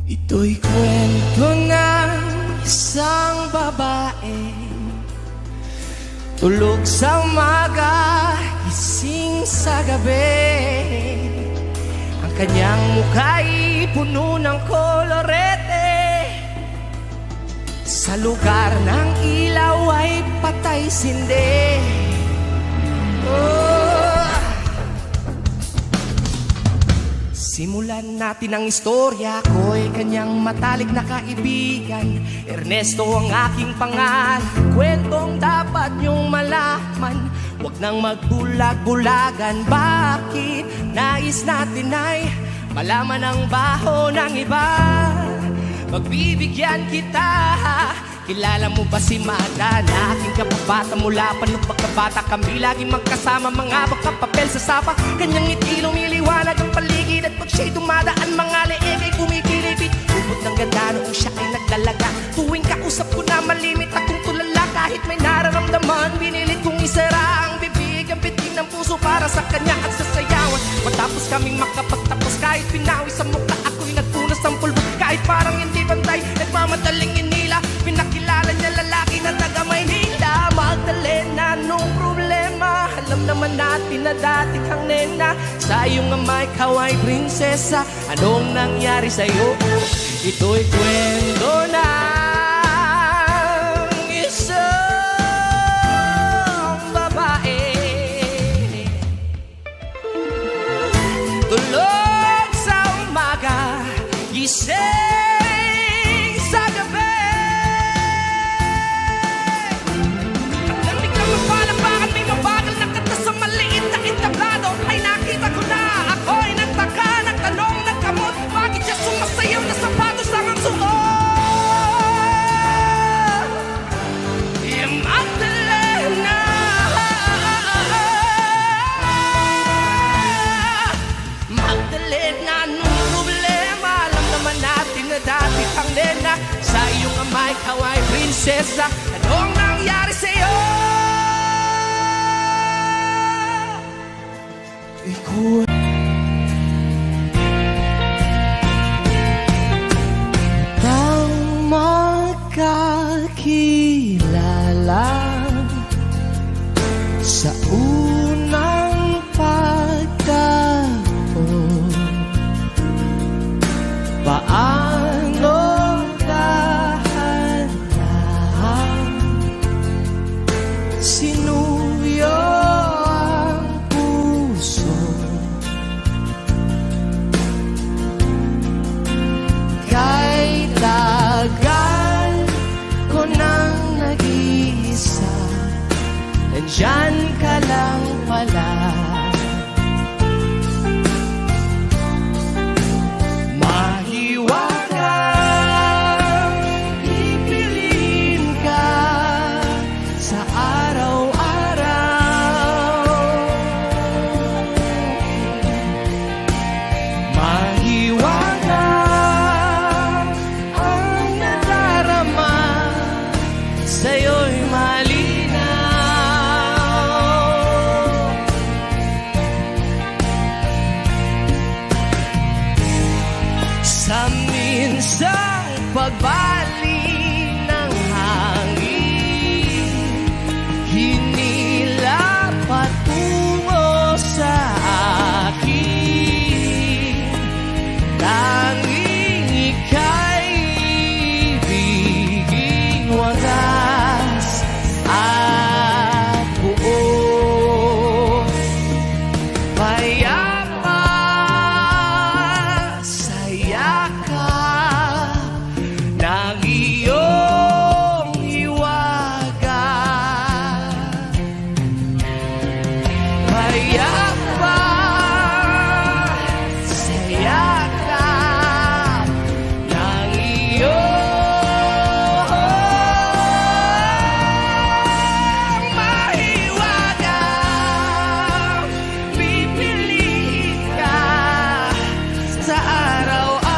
Ito'y kwento ng isang babae, tulog sa umaga, gising sa gabi. Ang kanyang mukha'y puno ng kolorete. Sa lugar ng ilaw ay patay sindi. Simulan natin ang istorya ko'y kanyang matalik na kaibigan. Ernesto ang aking pangalan, kwentong dapat niyong malaman. Huwag nang magbulag-bulagan. Bakit? Nais natin ay malaman ang baho ng iba. Pagbibigyan kita. Kilala mo ba si Mada na aking kapabata mula pa nung pagkabata? Kami laging magkasama, mga papel sa sapa. Kanyang ngiti lumiliwanag ang paligid at pag siya'y dumadaan, mga leeg ay kumikilibit. Ubot ng ganda noong siya ay nagdalaga. Tuwing kausap ko na malimit akong tulala. Kahit may nararamdaman, binilit kong isara ang bibig, ang bitin ng puso para sa kanya at sa sayawan. Matapos kaming makapagtapos, kahit pinawi sa mukha ako'y nagpunas ng pulbo. Kahit parang hindi bantay, nagmamadaling inila. Pinakilala niya lalaki na taga Maynila. Magdalena, anong problema? Alam naman natin na dati kang nena. Sa iyong ama ikaw ay prinsesa. Anong nangyari sa'yo? Ito'y kwento ng isang babae, tulog sa umaga, gising sa gabi. At nang biglang mapalapakan, may mabagal na kata sa maliit na entablado. Ay nakita ko na, ako'y nagtaka, nagtanong, nagkamot. Bakit siya sumasayaw na sapatos lang ang suot? Magdalena, Magdalena, anong problema? Alam naman natin na dati kang nena. Sa iyong ama ikaw ay prinsesa. Anong nangyari sa'yo? Ikaw nang magkakilala sa unang pagtagpo, paano dahan-dahan sinuyo ang puso. Kay tagal ko nang nag-iisa, nandyan ka lang pala. Mahiwagang pipiliin ka sa araw-araw. Mahiwagang ang nadarama sa'yo'y malinaw. Sa minsang pagbalik ng hangin, hinila patungo sa akin. Tanging ika'y ibiging wagas at buo. Payapa sa yakap ng iyong hiwaga. Payapa sa yakap ng iyong mahiwaga. Pipiliin ka sa araw-araw.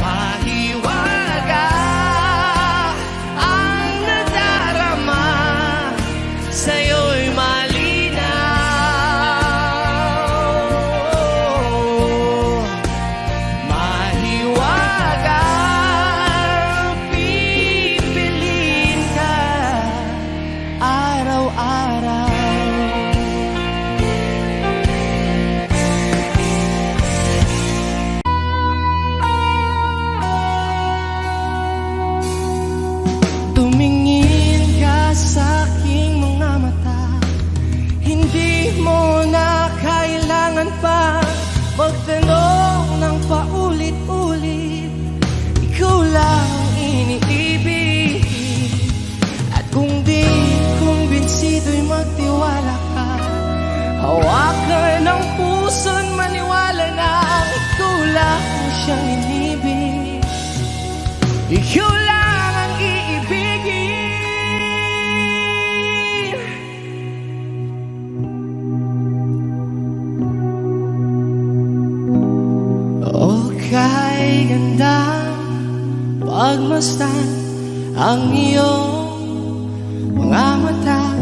Mahiwaga ang nadarama magtiwala ka. Hawakan ng puso't maniwala na ikaw lang ang siyang inibig. Ikaw lang ang iibigin. O kay gandang pagmasdan ang iyong mga mata,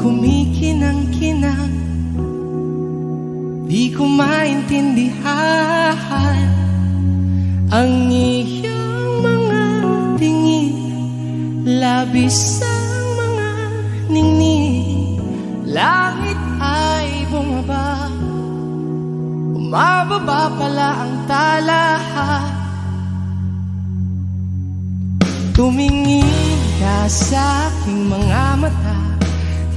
kumikinang-kinang. Di ko maintindihan ang iyong mga tingin, labis ang mga ningning. Langit ay bumaba, umababa pala ang tala. Tumingin ka sa aking mga mata,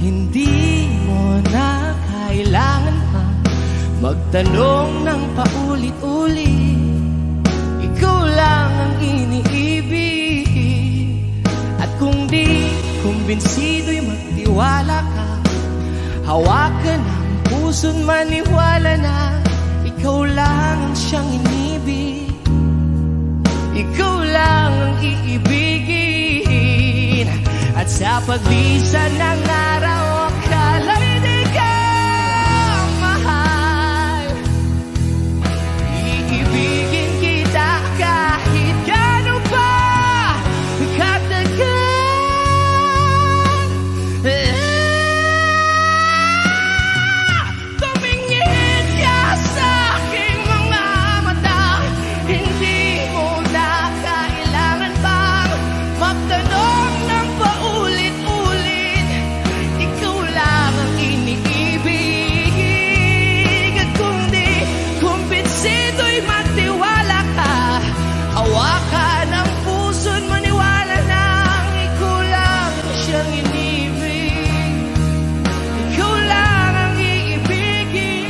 hindi mo na kailangan pa magtanong ng paulit-ulit. Ikaw lang ang iniibig. At kung di kumbinsido'y magtiwala ka, hawakan ang puso't maniwala na ikaw lang ang siyang inibig. Ikaw lang ang iibigin. At sa paglisan ng araw, akala'y di ka mahal. Iibigin kita kahit gaano pa katagal. Tumingin ka sa aking mga mata, hindi mo na kailangan pang magtanong ng paulit-ulit. Ikaw lang ang iniibig. At kung di kumbinsido'y magtiwala ka, hawakan ang puso't maniwala na ikaw lang ang siyang inibig. Ikaw lang ang iibigin.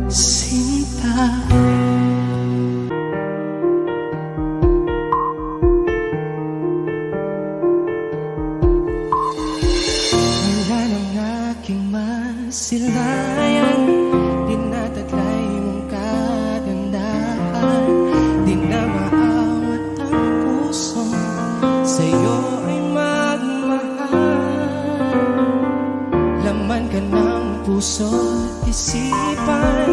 Sinta, wala nang aking masilayan, dinataglay mong kagandahan. Di na maawat ang puso, sa'yo ay magmahal. Laman ka ng puso't isipan,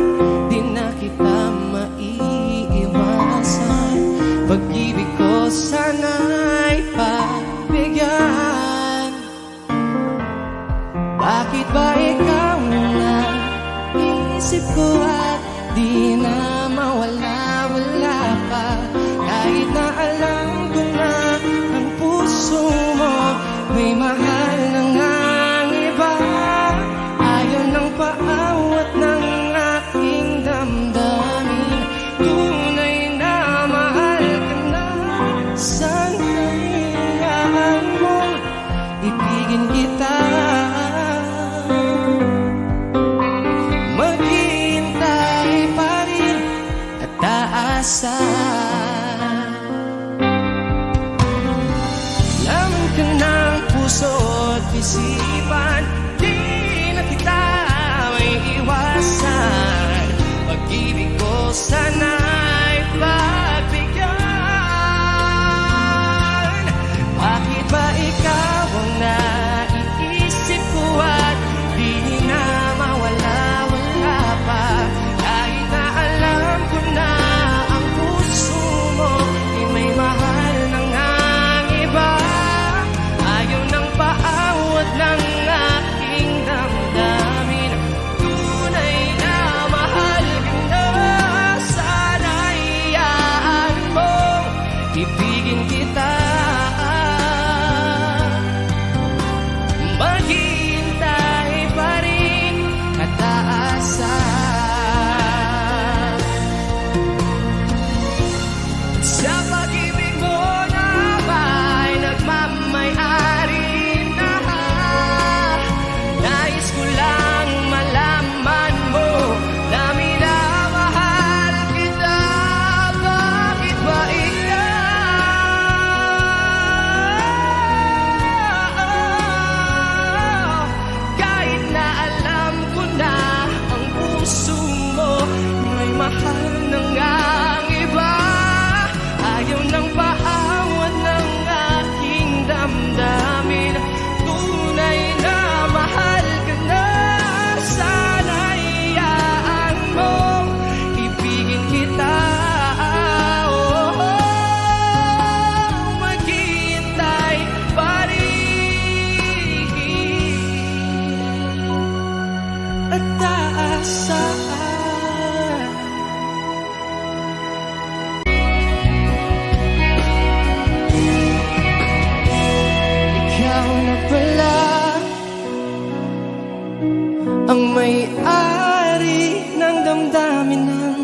ang may-ari ng damdamin ng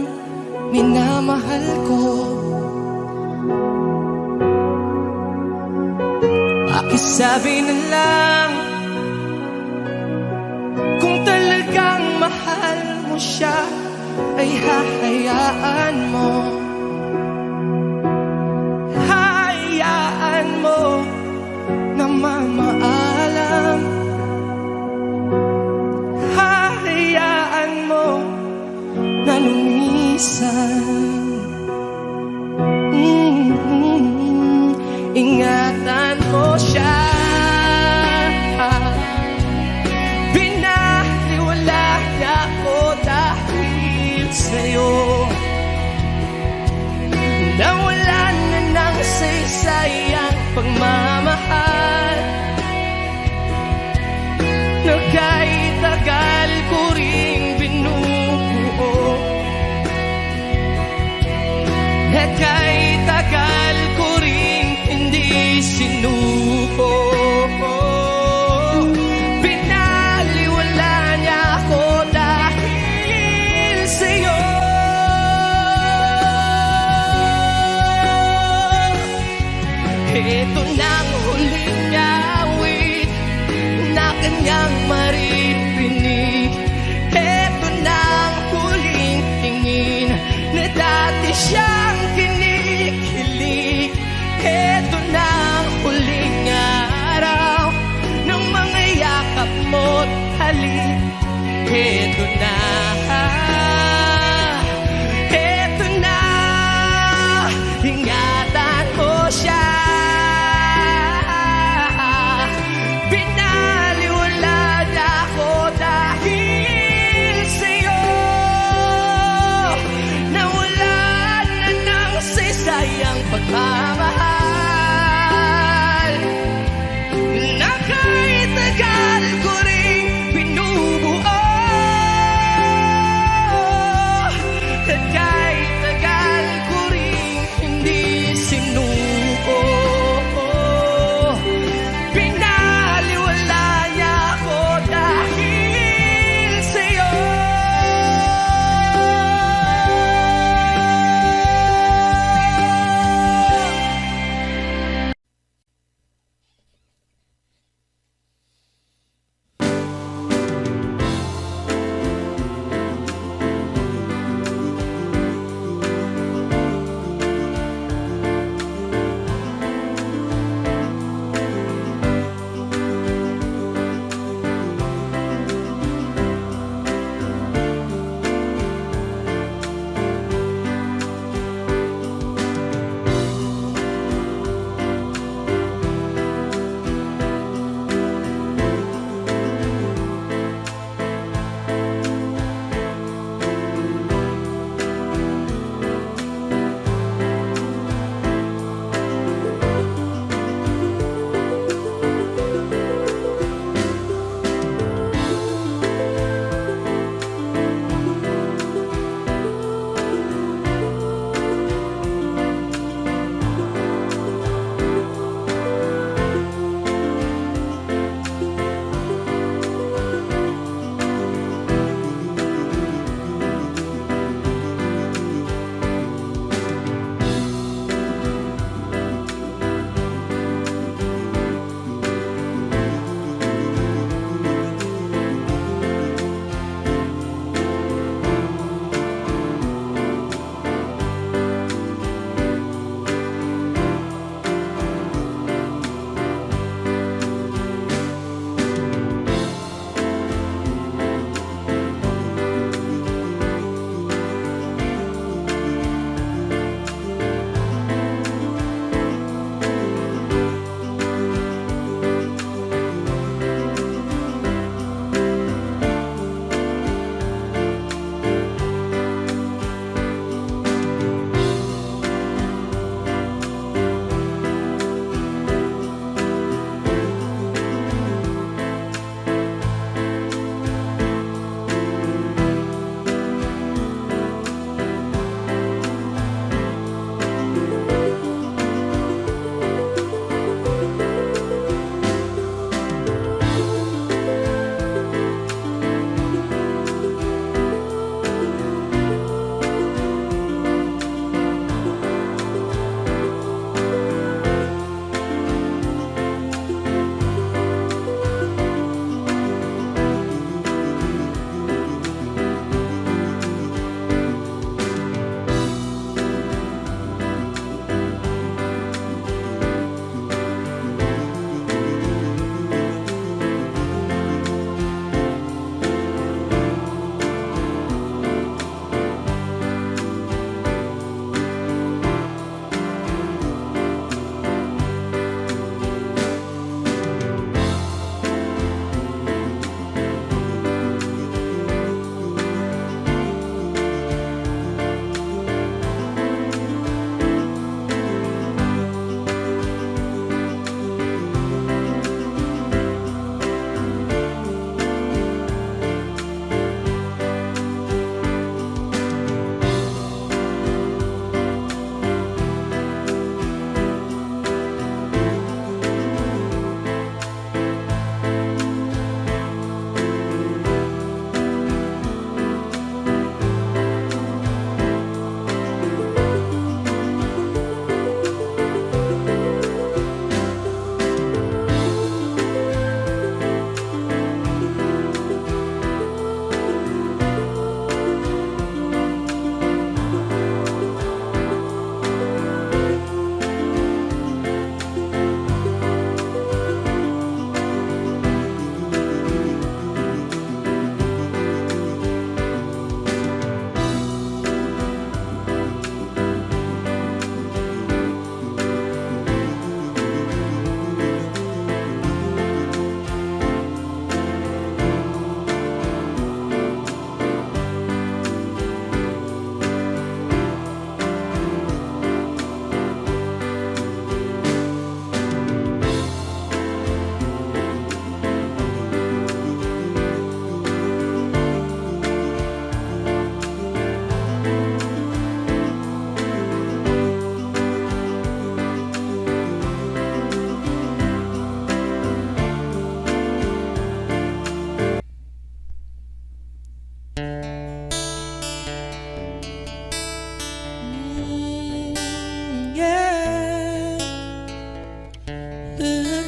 minamahal ko. Pakisabi na lang kung talagang mahal mo siya, ay hahayaan mo. Hayaan mo na mamaalam. Hayaan mo na lumisan. Ingatan mo siya. Binaliwala niya ako dahil sa'yo. Nawalan na ng saysay ang pagmamahal na kahit tagal ko ring binubuo, na kahit tagal ko ring hindi sinuko. Pinaliwala niya ako dahil sa'yo. Ito nang huling awit na kanyang maririnig. Ito nang huling tingin na dati siyang kinikilig. Ito nang huling araw ng mga yakap mo't halik. Ito na, ito na, ingatan mo siya. Binaliwala niya ako dahil sa'yo. Nawalan na ng saysay ang pagmamahal na kahit tagal ko rin binubuo.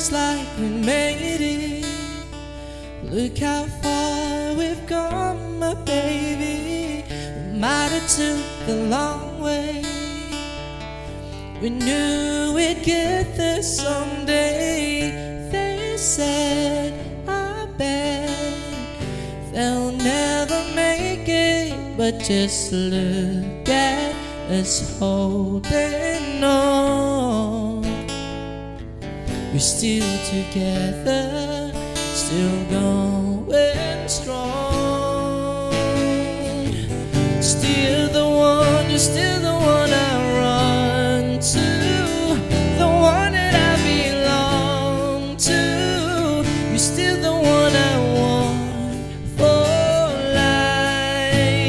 looks like we made it. Look how far we've come, my baby. We might have took the long way. We knew we'd get there someday. They said, I bet they'll never make it. But just look at us holding on. We're still together, still going strong. Still the one, you're still the one I run to, the one that I belong to. You're still the one I want for life.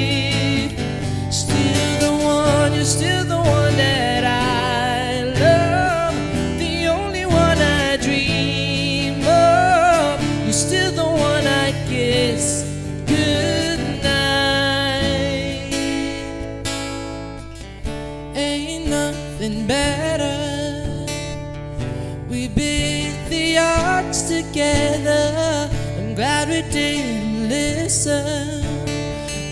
Still the one, you're still the one that I love, the only one I dream of. You're still the one I kiss goodnight. Ain't nothing better. We beat the odds together. I'm glad we didn't listen.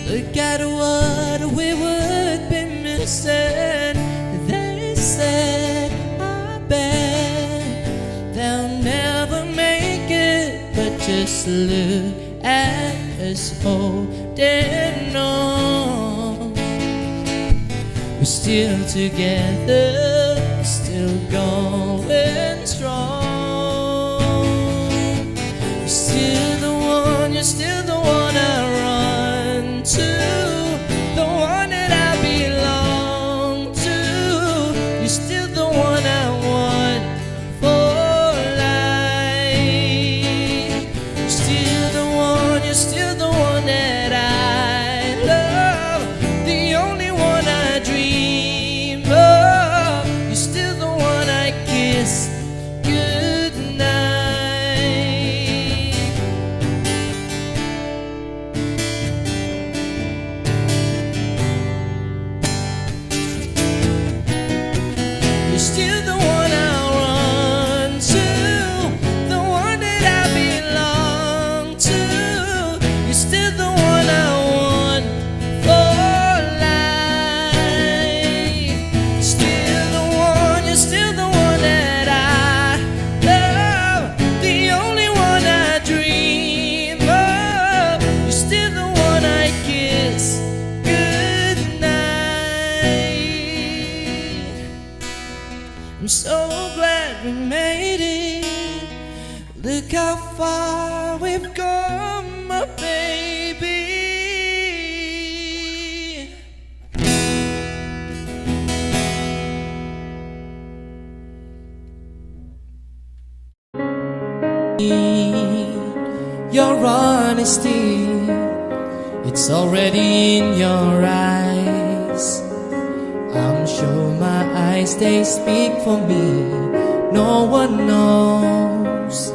Look at what we would be missing. They said, I bet they'll never make it. But just look at us holding on. We're still together, still going strong. You're still the one, you're still the one I run to, the one that I belong to. You're still the one I want for life. You're still the one, you're still the one that I love, the only one I dream of. You're still the one I kiss goodnight. You're still the one I run to, the one that I belong to. You're still the one I want for life. Still the one, you're still the one that I love, the only one I dream of. You're still the one I kiss goodnight. I'm so glad we made it. Look how far we've come, my baby. Your honesty, it's already in your eyes. I'm sure my eyes, they speak for me. No one knows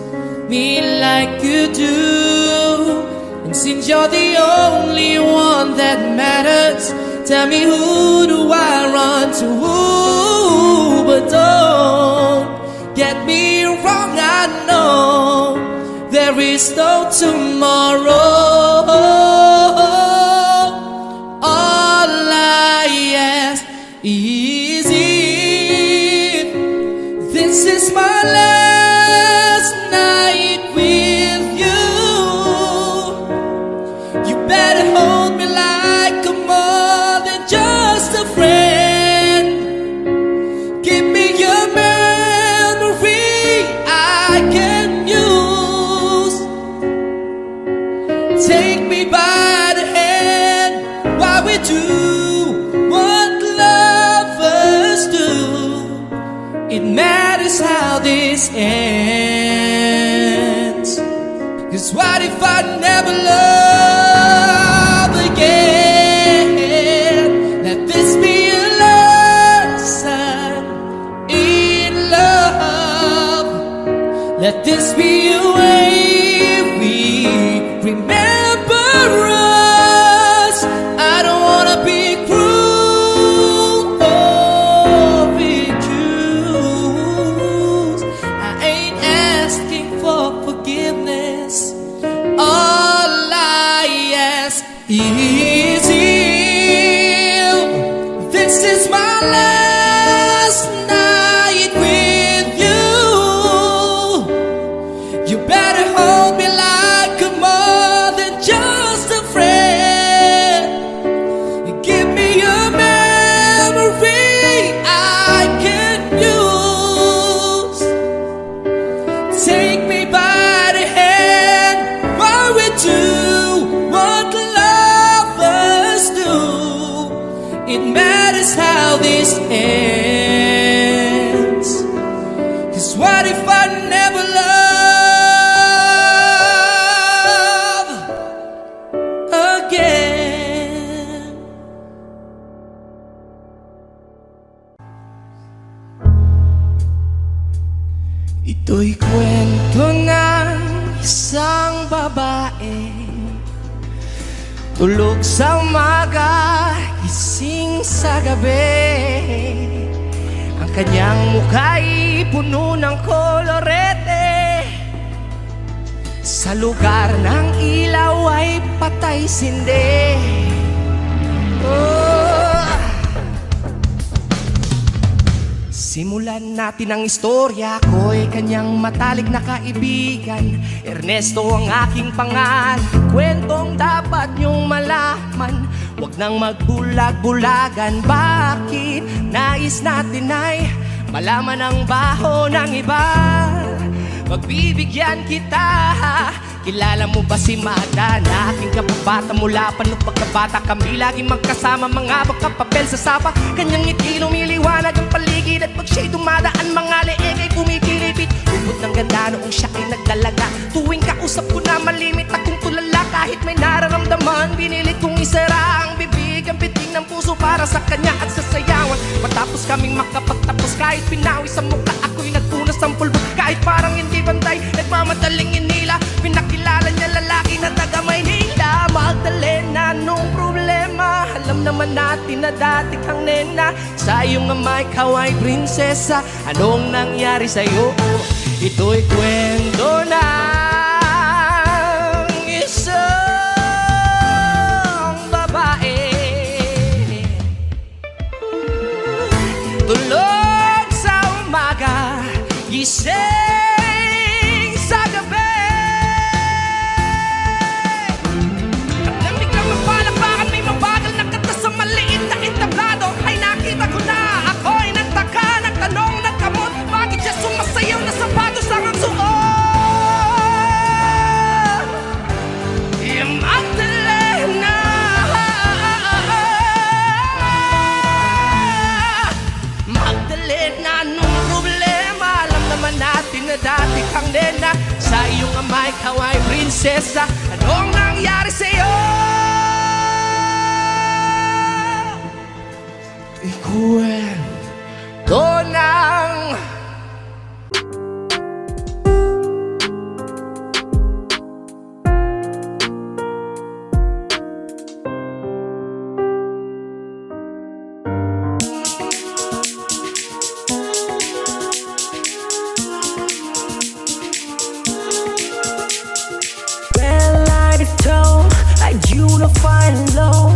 me like you do. And since you're the only one that matters, tell me, who do I run to? Who? But don't get me wrong, I know there is no tomorrow. All I ask is if this is my last night with you, you better hold me like I'm more than just a friend. Give me your memory I can use. Take me by the hand while we do what lovers do. It matters how this ends. 'Cause what if I never love again? Let this be a lesson in love. Let this be a way we remember us. I don't wanna be cruel or be accused. I ain't matters how this ends. 'Cause what if I never love again? Ito'y kwento ng isang babae, tulog sa umaga, gising sa gabi. Ang kanyang mukha'y puno ng kolorete. Sa lugar ng ilaw ay patay sindi. Oh. Simulan natin ang istorya ko'y kanyang matalik na kaibigan. Ernesto ang aking pangalan, kwentong dapat niyong malaman. Huwag nang magbulag-bulagan. Bakit nais natin ay malaman ang baho ng iba? Pagbibigyan kita. Kilala mo ba si Mada na aking kababata mula pa nung pagkabata kami lagi magkasama, mga papel sa sapa. Kanyang ngiti lumiliwanag ang paligid at pag siya'y dumadaan mga leeg ay pumipilipit. Lubot ng ganda noong siya ay nagdalaga. Tuwing kausap ko na malimit akong tulala. Kahit may nararamdaman binilit kong isara ang bibig, ang piting ng puso para sa kanya at sa sayawan. Matapos kaming makapagtapos kahit pinawi sa mukha ako'y nagpunas ng pulbo. Kahit parang hindi bantay nagmamadaling inila, pinakilala niya lalaki na taga Maynila. Magdalena, anong problema? Alam naman natin na dati kang nena. Sa iyong amay kaway prinsesa, anong nangyari sa'yo? Ito'y kwento ng isang babae, tulog sa umaga, gising sa gabi. At nang biglang magpalakpakan may mabagal na kata sa maliit na entablado, ay nakita ko na ako'y nagtaka, nagtanong, nagkamot, bakit siya sumasayaw na sapatos ang ang suot? Yung Magdalena, Magdalena, anong problema? Alam naman natin na dati kang nena. Sa iyong amay kaway prinsesa, anong nangyari sa'yo? Ikwento ng unified and low.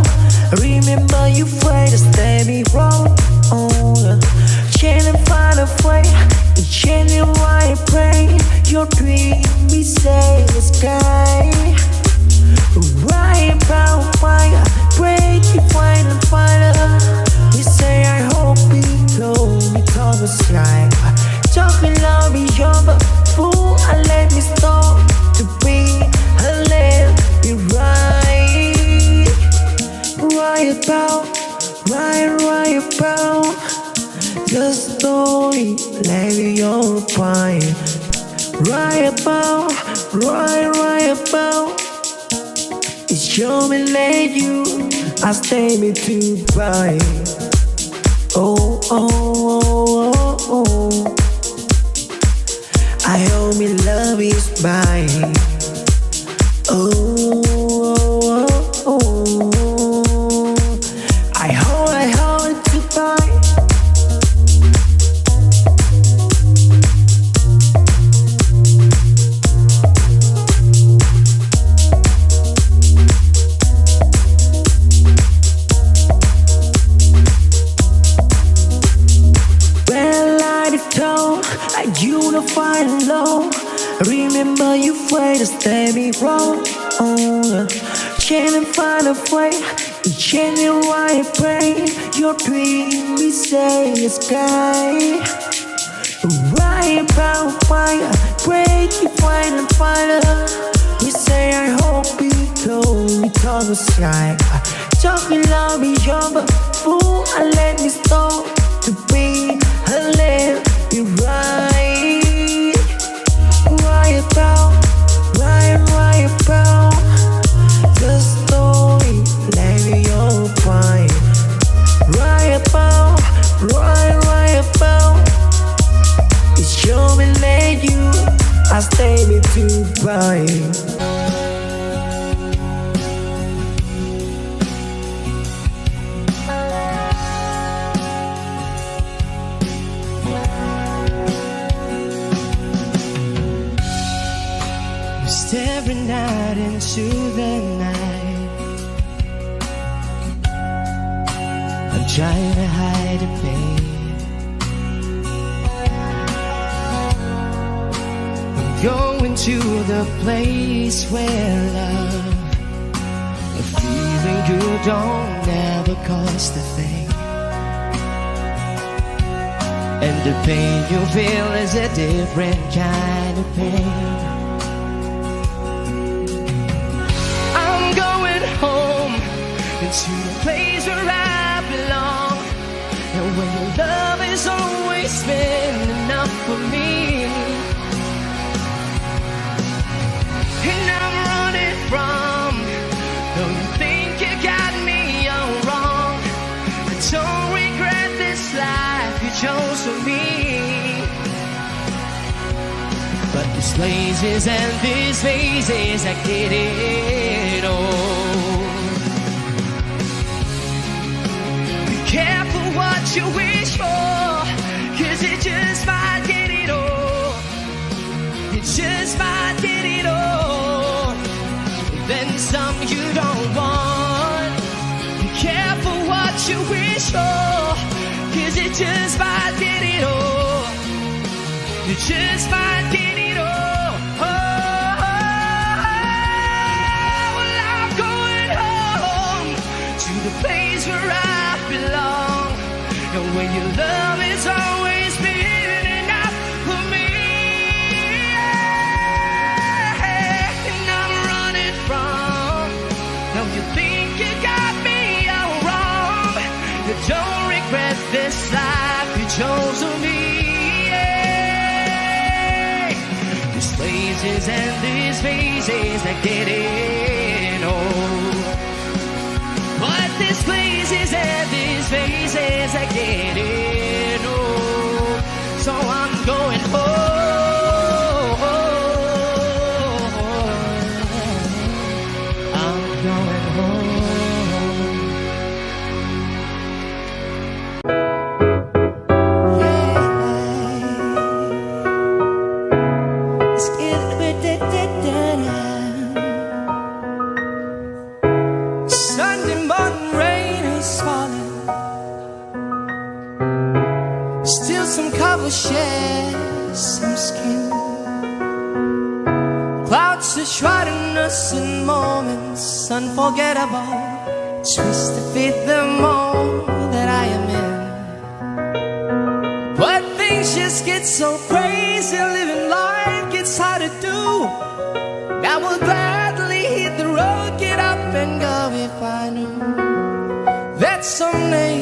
Remember you afraid to stay me wrong. Change and find a way. Changing why I pray. Your dream be say the sky. Right about why I break you find and find her. We say I hope we go. We talk a slide. Talking loud beyond the fool. I let me stop to be. I let me right. Right about the story, lay your pine. Right about it's your me let you, I stay me too bright. Oh, I hope me love is mine. Oh. I hold it too tight. Well, I told I unified and low. Remember you afraid to stay me wrong. Change and find a way. Changing why I pray. Your dream be say the sky. Right about why I break you find and find her. We say I hope we go. We talk a sky. Talking loud beyond the fool and let me stop to be and let me right. Why about the story? Let me open. Why about it's showing that you I stay with you by. Staring out into the night, I'm trying to hide the pain. I'm going to the place where love, a feeling you don't ever cost a thing, and the pain you feel is a different kind of pain. Home into a place where I belong, and where your love has always been enough for me. And I'm running from, though you think you got me all wrong, I don't regret this life you chose for me. But these places and these phases, I get it all. Careful what you wish for, 'cause it just might get it all. It just might get it all. Then some you don't want. Be careful what you wish for, 'cause it just might get it all. It just might get it all. Well, I'm going home to the place where I belong, and where your love has always been enough for me. And I'm running from, now you think you got me all wrong, you don't regret this life you chose for me. These places and these phases that get it all. But these places and these faces, I get it all. So I'm going home. I'm going home. Yeah. Let's get with it. Sunday morning rain is falling. Still some cover share some skin. Clouds are shrouding us in moments unforgettable. Twist to fit the mold that I am in. But things just get so crazy, living life gets hard to do. I will gladly hit the road, get up and go if I knew that someday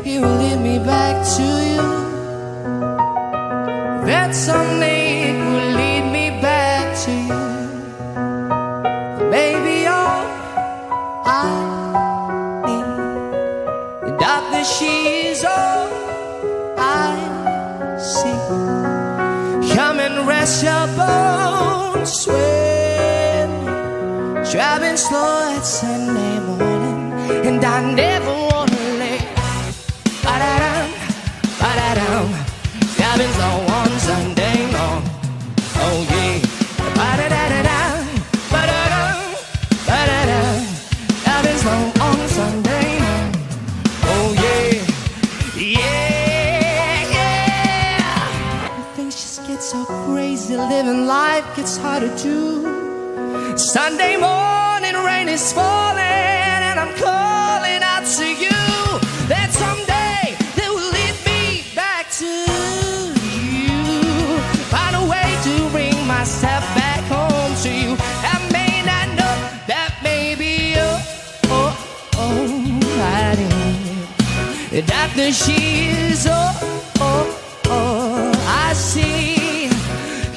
he will lead me back to you. That someday it will lead me back to you. Baby, all I need, the darkness she is all I see. Come and rest your bones, swear me. Driving slow at Sunday morning, and I never wanna let ba-da-dum, ba-da-dum. Driving slow on Sunday morning, oh yeah. Ba-da-da-da-dum, ba-da-dum, ba-da-dum. Driving slow on Sunday morning, oh yeah. Yeah, yeah. Things just get so crazy, living life gets harder to. Sunday morning rain is falling, and I'm calling out to you. That someday they will lead me back to you. Find a way to bring myself back home to you. I may not know that maybe you're right in. after she's I see.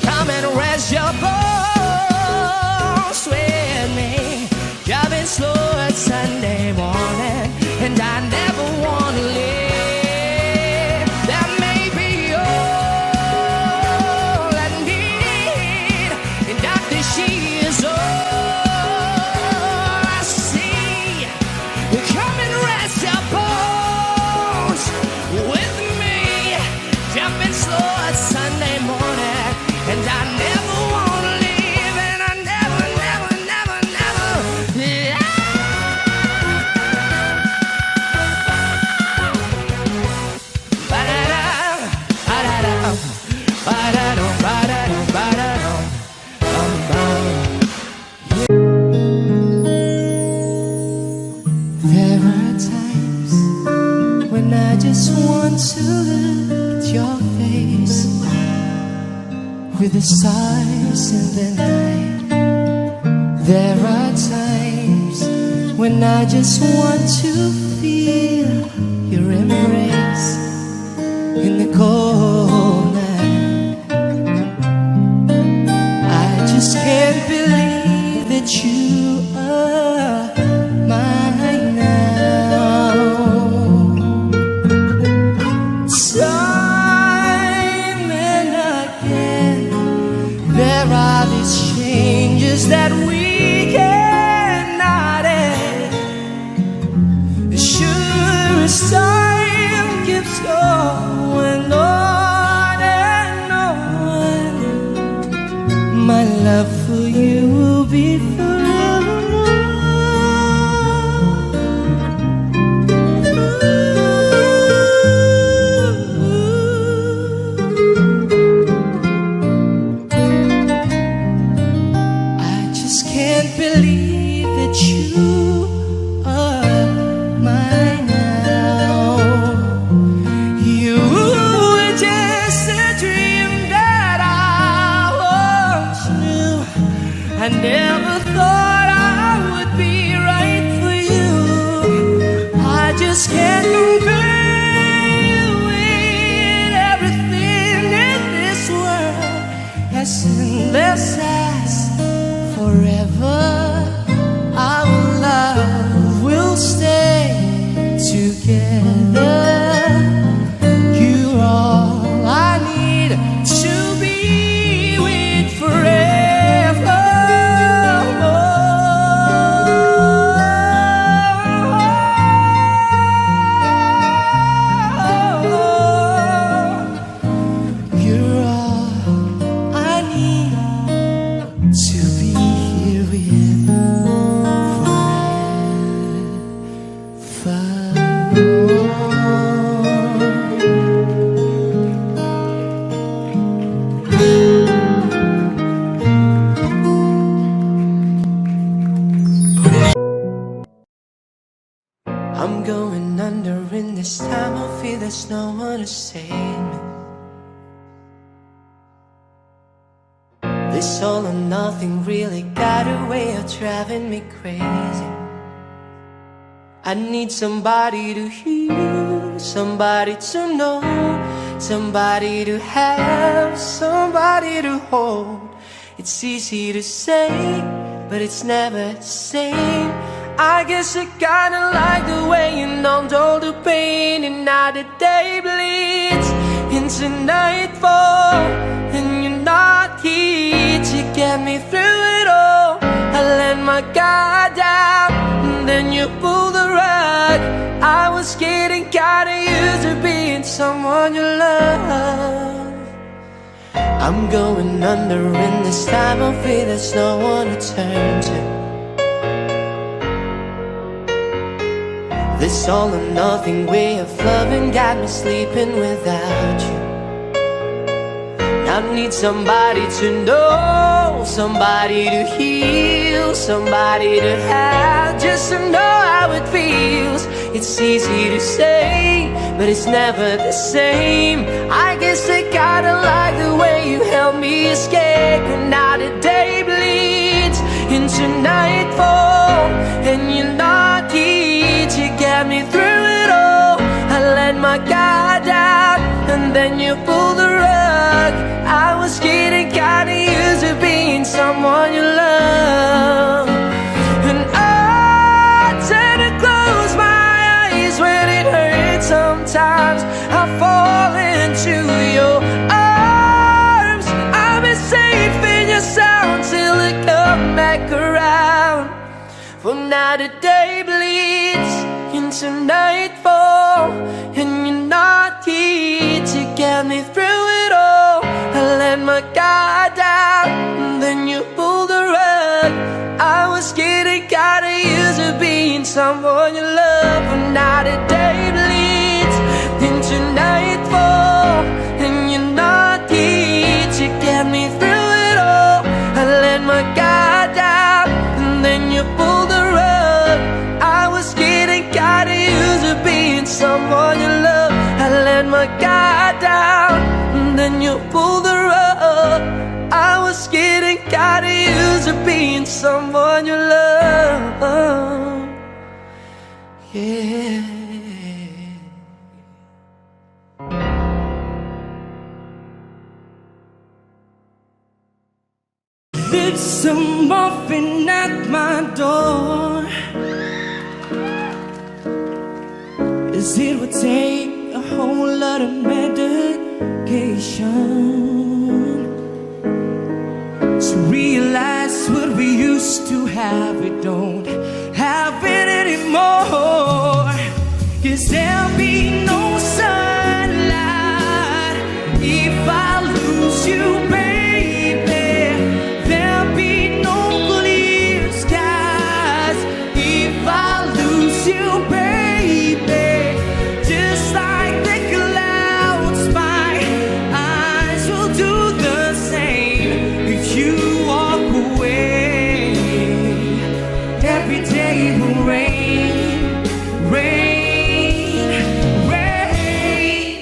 Come and rest your bones with me. Driving slow at Sunday morning, and I never wanna live. That may be all I need, and after she is I see. Come and rest your bones with me. Jumping slow at Sunday morning, and I never wanna leave, and I never, never, never, never. Ba-da-dum, ba-da-dum, ba-da-dum, ba-da-dum, ba-da-dum, bum-bum. There are times when I just want to look at your face with the stars in the night. There are times when I just want to feel your embrace in the cold night. I just can't believe that you are mine now. Time and again, there are these changes that we cannot end. Sure as time keeps going on and on, my love for you will be I just can't believe that you are mine now. You were just a dream that I once knew. I never thought I would be right for you. I just can't compare you with everything in this world. As endless as forever, our love will stay together. You're all I need to be with forever. You're all I need to be here with I'm going under in this time. I feel there's no one to save me. This all or nothing really got a way of driving me crazy. I need somebody to hear, somebody to know, somebody to have, somebody to hold. It's easy to say, but it's never the same. I guess I kinda like the way you numbed all the pain, and now the day bleeds into nightfall, and you're not here to get me through it all. I let my guard down, and then you pulled the rug. I was getting kinda used to being someone you love. I'm going under in this time. I feel there's no one to turn to. This all or nothing way of loving got me sleeping without you. I need somebody to know, somebody to heal, somebody to have, just to know how it feels. It's easy to say, but it's never the same. I guess I kinda like the way you helped me escape, and now the day bleeds into nightfall, and you're not here to get me through it all. I I let my guard down, and then you pulled the rug. I was getting kinda used to being someone you love. And I tend to close my eyes when it hurts. Sometimes I fall into your arms. I'll be safe in your sound till it come back around. For now the day bleeds into nightfall, and you're not here to get me through it all. I let my guard down, and then you pulled the rug. I was getting kinda used to being someone you love. But now the day bleeds into nightfall, and you're not here to get me through it all. I let my guard down, and then you pulled the rug. I was getting kinda used to being someone you love. I let my guard down, and then you pulled the rug. I was getting kinda used to being someone you love. Yeah. There's some muffin at my door, as it would take a whole lot of medication to realize what we used to have, we don't have it anymore. 'Cause there'll be no sunlight if I lose you, baby. There'll be no clear skies if I lose you, baby. Just like the clouds, my eyes will do the same if you walk away. Every day will rain, rain, rain,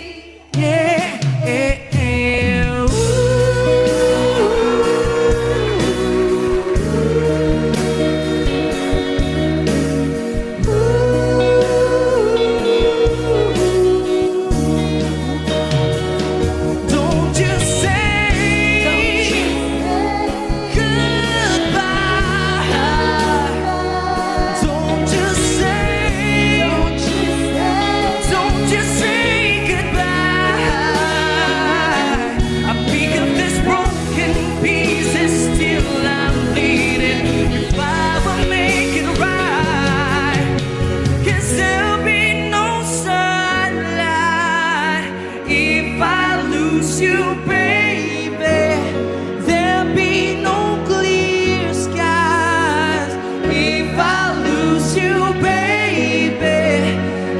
yeah, yeah, yeah. Don't you say goodbye. Don't you say goodbye. I pick up this broken pieces, still I'm bleeding. If I will make it right, 'cause there'll be no sunlight if I lose you, baby. There'll be no clear skies if I lose you, baby.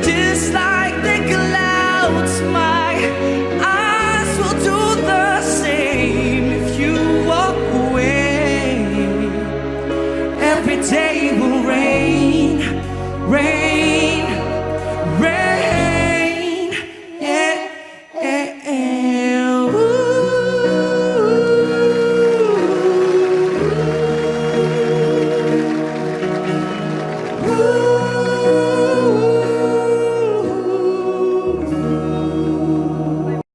Just like the clouds, my eyes will do the same if you walk away. Every day will rain, rain.